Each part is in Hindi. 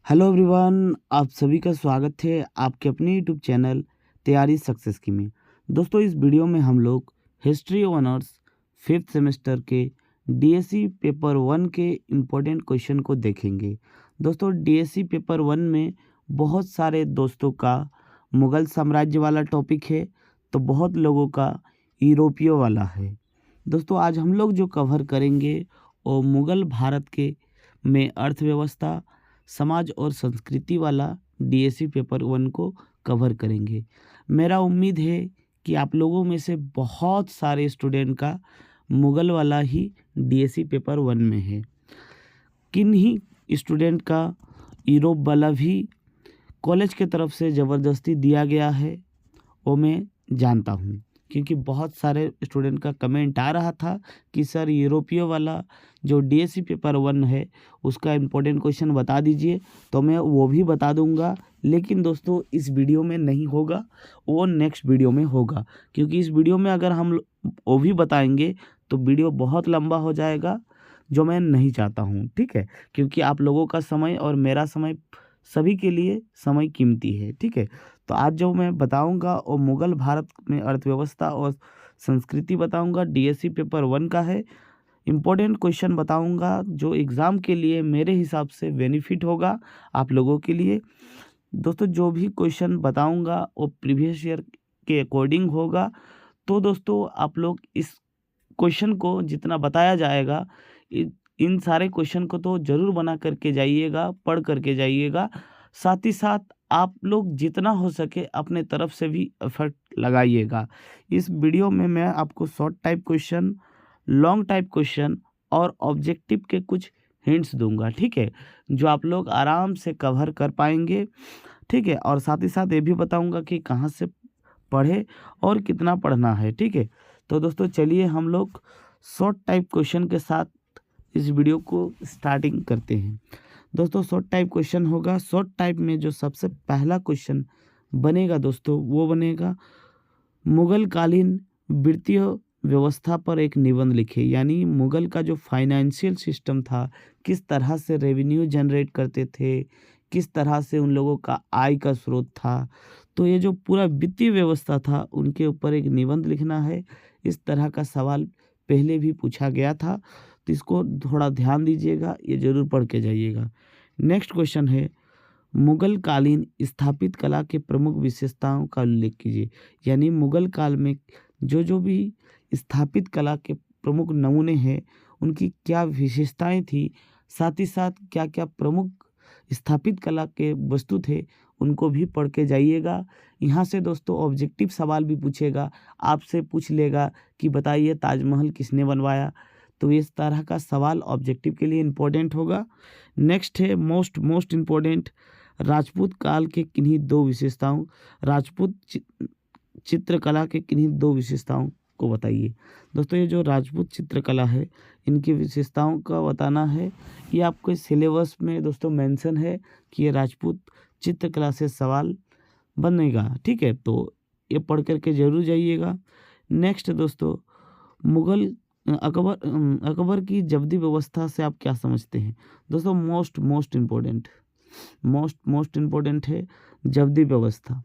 हेलो एवरीवन, आप सभी का स्वागत है आपके अपने यूट्यूब चैनल तैयारी सक्सेस की में। दोस्तों, इस वीडियो में हम लोग हिस्ट्री ऑनर्स 5th सेमेस्टर के डीएससी पेपर 1 के इम्पोर्टेंट क्वेश्चन को देखेंगे। दोस्तों, डीएससी पेपर 1 में बहुत सारे दोस्तों का मुग़ल साम्राज्य वाला टॉपिक है, तो बहुत लोगों का यूरोपीय वाला है। दोस्तों, आज हम लोग जो कवर करेंगे वो मुग़ल भारत के में अर्थव्यवस्था, समाज और संस्कृति वाला डीएससी पेपर 1 को कवर करेंगे। मेरा उम्मीद है कि आप लोगों में से बहुत सारे स्टूडेंट का मुग़ल वाला ही डीएससी पेपर 1 में है। किन ही स्टूडेंट का यूरोप वाला भी कॉलेज के तरफ से ज़बरदस्ती दिया गया है, वो मैं जानता हूँ, क्योंकि बहुत सारे स्टूडेंट का कमेंट आ रहा था कि सर यूरोपीय वाला जो डीएससी पेपर 1 है उसका इम्पोर्टेंट क्वेश्चन बता दीजिए, तो मैं वो भी बता दूंगा। लेकिन दोस्तों, इस वीडियो में नहीं होगा, वो नेक्स्ट वीडियो में होगा, क्योंकि इस वीडियो में अगर हम वो भी बताएंगे तो वीडियो बहुत लंबा हो जाएगा, जो मैं नहीं चाहता हूँ। ठीक है, क्योंकि आप लोगों का समय और मेरा समय सभी के लिए समय कीमती है। ठीक है, तो आज जो मैं बताऊंगा वो मुग़ल भारत में अर्थव्यवस्था और संस्कृति बताऊंगा, डीएससी पेपर 1 का है। इम्पोर्टेंट क्वेश्चन बताऊंगा जो एग्ज़ाम के लिए मेरे हिसाब से बेनिफिट होगा आप लोगों के लिए। दोस्तों, जो भी क्वेश्चन बताऊंगा वो प्रीवियस ईयर के अकॉर्डिंग होगा, तो दोस्तों आप लोग इस क्वेश्चन को जितना बताया जाएगा, इन सारे क्वेश्चन को तो ज़रूर बना करके जाइएगा, पढ़ करके जाइएगा। साथ ही साथ आप लोग जितना हो सके अपने तरफ से भी एफर्ट लगाइएगा। इस वीडियो में मैं आपको short type question, long type question और ऑब्जेक्टिव के कुछ हिंट्स दूंगा। ठीक है, जो आप लोग आराम से कवर कर पाएंगे। ठीक है, और साथ ही साथ ये भी बताऊंगा कि कहाँ से पढ़े और कितना पढ़ना है। ठीक है, तो दोस्तों चलिए हम लोग शॉर्ट टाइप क्वेश्चन के साथ इस वीडियो को स्टार्टिंग करते हैं। दोस्तों, शॉर्ट टाइप क्वेश्चन होगा। शॉर्ट टाइप में जो सबसे पहला क्वेश्चन बनेगा दोस्तों, वो बनेगा मुग़ल कालीन वित्तीय व्यवस्था पर एक निबंध लिखे। यानी मुग़ल का जो फाइनेंशियल सिस्टम था, किस तरह से रेवेन्यू जनरेट करते थे, किस तरह से उन लोगों का आय का स्रोत था, तो ये जो पूरा वित्तीय व्यवस्था था उनके ऊपर एक निबंध लिखना है। इस तरह का सवाल पहले भी पूछा गया था, तो इसको थोड़ा ध्यान दीजिएगा, ये ज़रूर पढ़ के जाइएगा। नेक्स्ट क्वेश्चन है, मुग़ल कालीन स्थापित कला के प्रमुख विशेषताओं का उल्लेख कीजिए। यानी मुग़ल काल में जो जो भी स्थापित कला के प्रमुख नमूने हैं, उनकी क्या विशेषताएं थी, साथ ही साथ क्या क्या प्रमुख स्थापित कला के वस्तु थे, उनको भी पढ़ के जाइएगा। यहाँ से दोस्तों ऑब्जेक्टिव सवाल भी पूछेगा, आपसे पूछ लेगा कि बताइए ताजमहल किसने बनवाया, तो इस तरह का सवाल ऑब्जेक्टिव के लिए इम्पोर्टेंट होगा। नेक्स्ट है मोस्ट इम्पोर्टेंट, राजपूत काल के किन्हीं दो विशेषताओं, राजपूत चित्रकला के किन्हीं दो विशेषताओं को बताइए। दोस्तों, ये जो राजपूत चित्रकला है, इनकी विशेषताओं का बताना है। ये आपके सिलेबस में दोस्तों मेंशन है कि ये राजपूत चित्रकला से सवाल बनेगा। ठीक है, तो ये पढ़ करके जरूर जाइएगा। नेक्स्ट दोस्तों, मुग़ल अकबर की जब्ती व्यवस्था से आप क्या समझते हैं। दोस्तों, मोस्ट इम्पोर्टेंट है जब्ती व्यवस्था,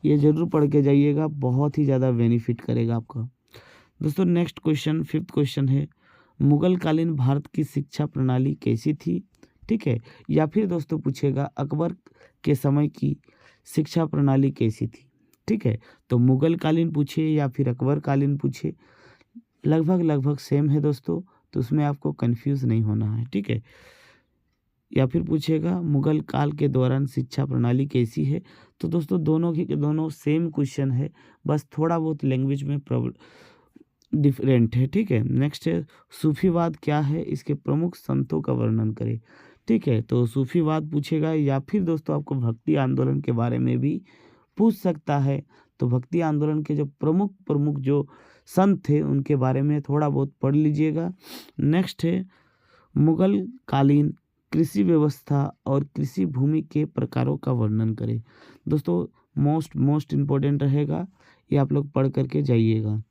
ये ज़रूर पढ़ के जाइएगा, बहुत ही ज़्यादा बेनिफिट करेगा आपका। दोस्तों, नेक्स्ट क्वेश्चन 5th क्वेश्चन है, मुग़ल कालीन भारत की शिक्षा प्रणाली कैसी थी। ठीक है, या फिर दोस्तों पूछेगा अकबर के समय की शिक्षा प्रणाली कैसी थी। ठीक है, तो मुग़ल कालीन पूछे या फिर अकबर कालीन पूछे, लगभग सेम है दोस्तों, तो उसमें आपको कंफ्यूज नहीं होना है। ठीक है, या फिर पूछेगा मुग़ल काल के दौरान शिक्षा प्रणाली कैसी है, तो दोस्तों दोनों की दोनों सेम क्वेश्चन है, बस थोड़ा बहुत लैंग्वेज में डिफरेंट है। ठीक है, नेक्स्ट है, सूफीवाद क्या है, इसके प्रमुख संतों का वर्णन करें। ठीक है, तो सूफीवाद पूछेगा, या फिर दोस्तों आपको भक्ति आंदोलन के बारे में भी पूछ सकता है, तो भक्ति आंदोलन के जो प्रमुख जो संत थे उनके बारे में थोड़ा बहुत पढ़ लीजिएगा। नेक्स्ट है, मुग़ल कालीन कृषि व्यवस्था और कृषि भूमि के प्रकारों का वर्णन करें। दोस्तों, मोस्ट इम्पोर्टेंट रहेगा, ये आप लोग पढ़ करके जाइएगा।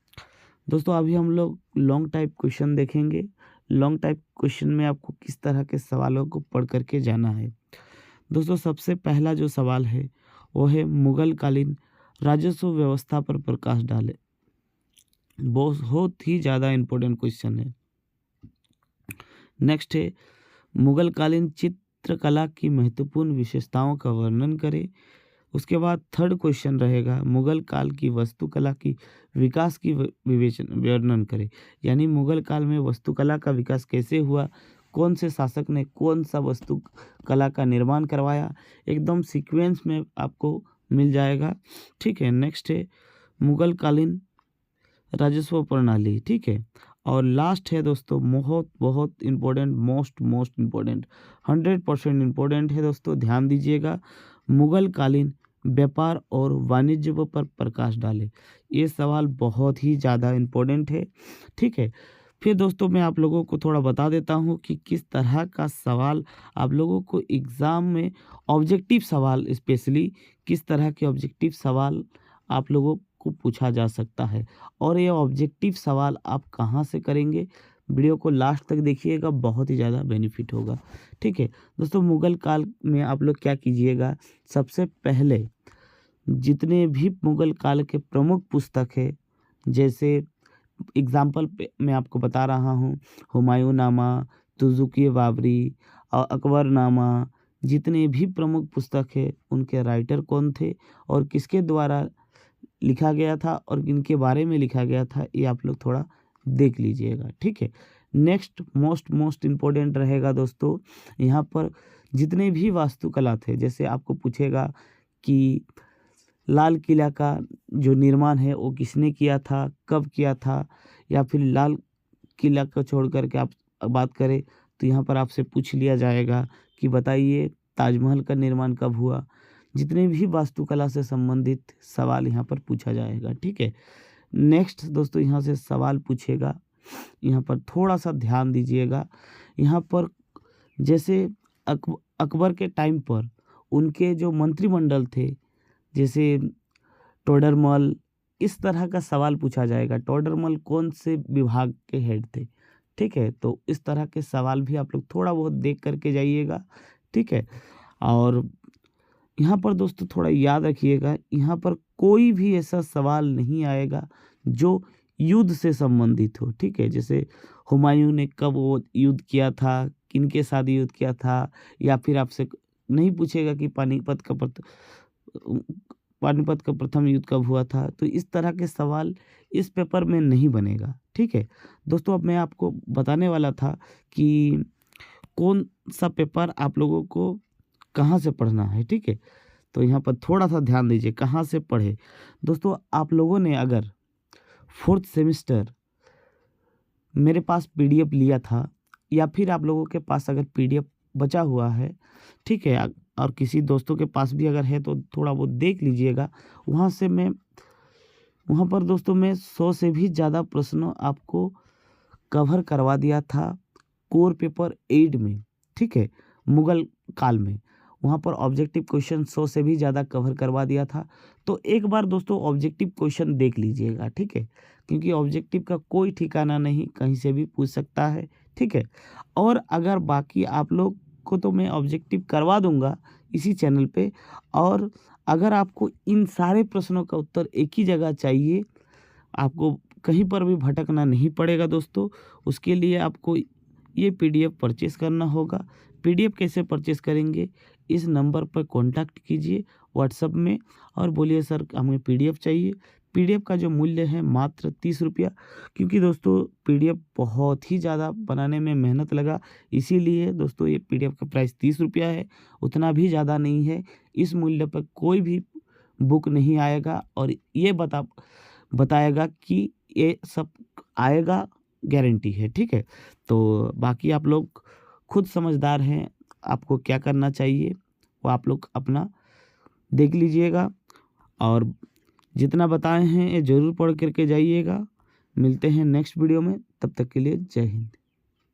दोस्तों, अभी हम लोग लॉन्ग टाइप क्वेश्चन देखेंगे। लॉन्ग टाइप क्वेश्चन में आपको किस तरह के सवालों को पढ़ करके जाना है। दोस्तों सबसे पहला जो सवाल है वो है मुगल कालीन राजस्व व्यवस्था पर प्रकाश डाले। बहुत ही ज़्यादा इम्पोर्टेंट क्वेश्चन है। नेक्स्ट है मुगल कालीन चित्रकला की महत्वपूर्ण विशेषताओं का वर्णन करें। उसके बाद थर्ड क्वेश्चन रहेगा मुगल काल की वास्तुकला की विकास की वर्णन करें। यानी मुगल काल में वास्तुकला का विकास कैसे हुआ, कौन से शासक ने कौन सा वास्तुकला का निर्माण करवाया, एकदम सीक्वेंस में आपको मिल जाएगा। ठीक है। नेक्स्ट है मुगल कालीन राजस्व प्रणाली। ठीक है। और लास्ट है दोस्तों बहुत इम्पोर्टेंट, मोस्ट इम्पोर्टेंट, 100% इम्पोर्टेंट है दोस्तों, ध्यान दीजिएगा। मुगल कालीन व्यापार और वाणिज्य पर प्रकाश डाले। ये सवाल बहुत ही ज़्यादा इम्पोर्टेंट है। ठीक है। फिर दोस्तों मैं आप लोगों को थोड़ा बता देता हूँ कि किस तरह का सवाल आप लोगों को एग्ज़ाम में ऑब्जेक्टिव सवाल, स्पेशली किस तरह के ऑब्जेक्टिव सवाल आप लोगों को पूछा जा सकता है और ये ऑब्जेक्टिव सवाल आप कहाँ से करेंगे। वीडियो को लास्ट तक देखिएगा, बहुत ही ज़्यादा बेनिफिट होगा। ठीक है दोस्तों, मुगल काल में आप लोग क्या कीजिएगा, सबसे पहले जितने भी मुगल काल के प्रमुख पुस्तक है, जैसे एग्जाम्पल पे मैं आपको बता रहा हूँ, हुमायूं नामा, तुजुकी बाबरी और अकबरनामा, जितने भी प्रमुख पुस्तक है उनके राइटर कौन थे और किसके द्वारा लिखा गया था और इनके बारे में लिखा गया था, ये आप लोग थोड़ा देख लीजिएगा। ठीक है। नेक्स्ट मोस्ट इम्पोर्टेंट रहेगा दोस्तों, यहाँ पर जितने भी वास्तुकला थे, जैसे आपको पूछेगा कि लाल किला का जो निर्माण है वो किसने किया था, कब किया था, या फिर लाल किला को छोड़ करके आप बात करें तो यहाँ पर आपसे पूछ लिया जाएगा कि बताइए ताजमहल का निर्माण कब हुआ। जितने भी वास्तुकला से संबंधित सवाल यहाँ पर पूछा जाएगा। ठीक है। नेक्स्ट दोस्तों यहाँ से सवाल पूछेगा, यहाँ पर थोड़ा सा ध्यान दीजिएगा। यहाँ पर जैसे अकबर के टाइम पर उनके जो मंत्रिमंडल थे, जैसे टोडरमल, इस तरह का सवाल पूछा जाएगा। टोडरमल कौन से विभाग के हेड थे। ठीक है। तो इस तरह के सवाल भी आप लोग थोड़ा बहुत देख करके जाइएगा। ठीक है। और यहाँ पर दोस्तों थोड़ा याद रखिएगा, यहाँ पर कोई भी ऐसा सवाल नहीं आएगा जो युद्ध से संबंधित हो। ठीक है। जैसे हुमायूं ने कब वो युद्ध किया था, किनके साथ युद्ध किया था, या फिर आपसे नहीं पूछेगा कि पानीपत का प्रथम युद्ध कब हुआ था। तो इस तरह के सवाल इस पेपर में नहीं बनेगा। ठीक है दोस्तों, अब मैं आपको बताने वाला था कि कौन सा पेपर आप लोगों को कहाँ से पढ़ना है। ठीक है। तो यहाँ पर थोड़ा सा ध्यान दीजिए, कहाँ से पढ़े। दोस्तों आप लोगों ने अगर 4th सेमेस्टर मेरे पास पीडीएफ लिया था, या फिर आप लोगों के पास अगर पीडीएफ बचा हुआ है, ठीक है, और किसी दोस्तों के पास भी अगर है तो थोड़ा वो देख लीजिएगा। वहाँ पर दोस्तों मैं 100 से भी ज़्यादा प्रश्नों आपको कवर करवा दिया था कोर पेपर 8 में। ठीक है। मुगल काल में वहाँ पर ऑब्जेक्टिव क्वेश्चन 100 से भी ज़्यादा कवर करवा दिया था। तो एक बार दोस्तों ऑब्जेक्टिव क्वेश्चन देख लीजिएगा। ठीक है। क्योंकि ऑब्जेक्टिव का कोई ठिकाना नहीं, कहीं से भी पूछ सकता है। ठीक है। और अगर बाकी आप लोग को तो मैं ऑब्जेक्टिव करवा दूंगा इसी चैनल पे, और अगर आपको इन सारे प्रश्नों का उत्तर एक ही जगह चाहिए, आपको कहीं पर भी भटकना नहीं पड़ेगा दोस्तों, उसके लिए आपको ये पीडीएफ परचेस करना होगा। पीडीएफ कैसे परचेस करेंगे, इस नंबर पर कांटेक्ट कीजिए व्हाट्सएप में और बोलिए सर हमें पीडीएफ चाहिए। पीडीएफ का जो मूल्य है मात्र 30 रुपया, क्योंकि दोस्तों पीडीएफ बहुत ही ज़्यादा बनाने में मेहनत लगा, इसीलिए दोस्तों ये पीडीएफ का प्राइस 30 रुपया है, उतना भी ज़्यादा नहीं है। इस मूल्य पर कोई भी बुक नहीं आएगा और ये बताएगा कि ये सब आएगा, गारंटी है। ठीक है। तो बाकी आप लोग खुद समझदार हैं, आपको क्या करना चाहिए वो आप लोग अपना देख लीजिएगा, और जितना बताए हैं ये ज़रूर पढ़ करके जाइएगा। मिलते हैं नेक्स्ट वीडियो में, तब तक के लिए जय हिंद।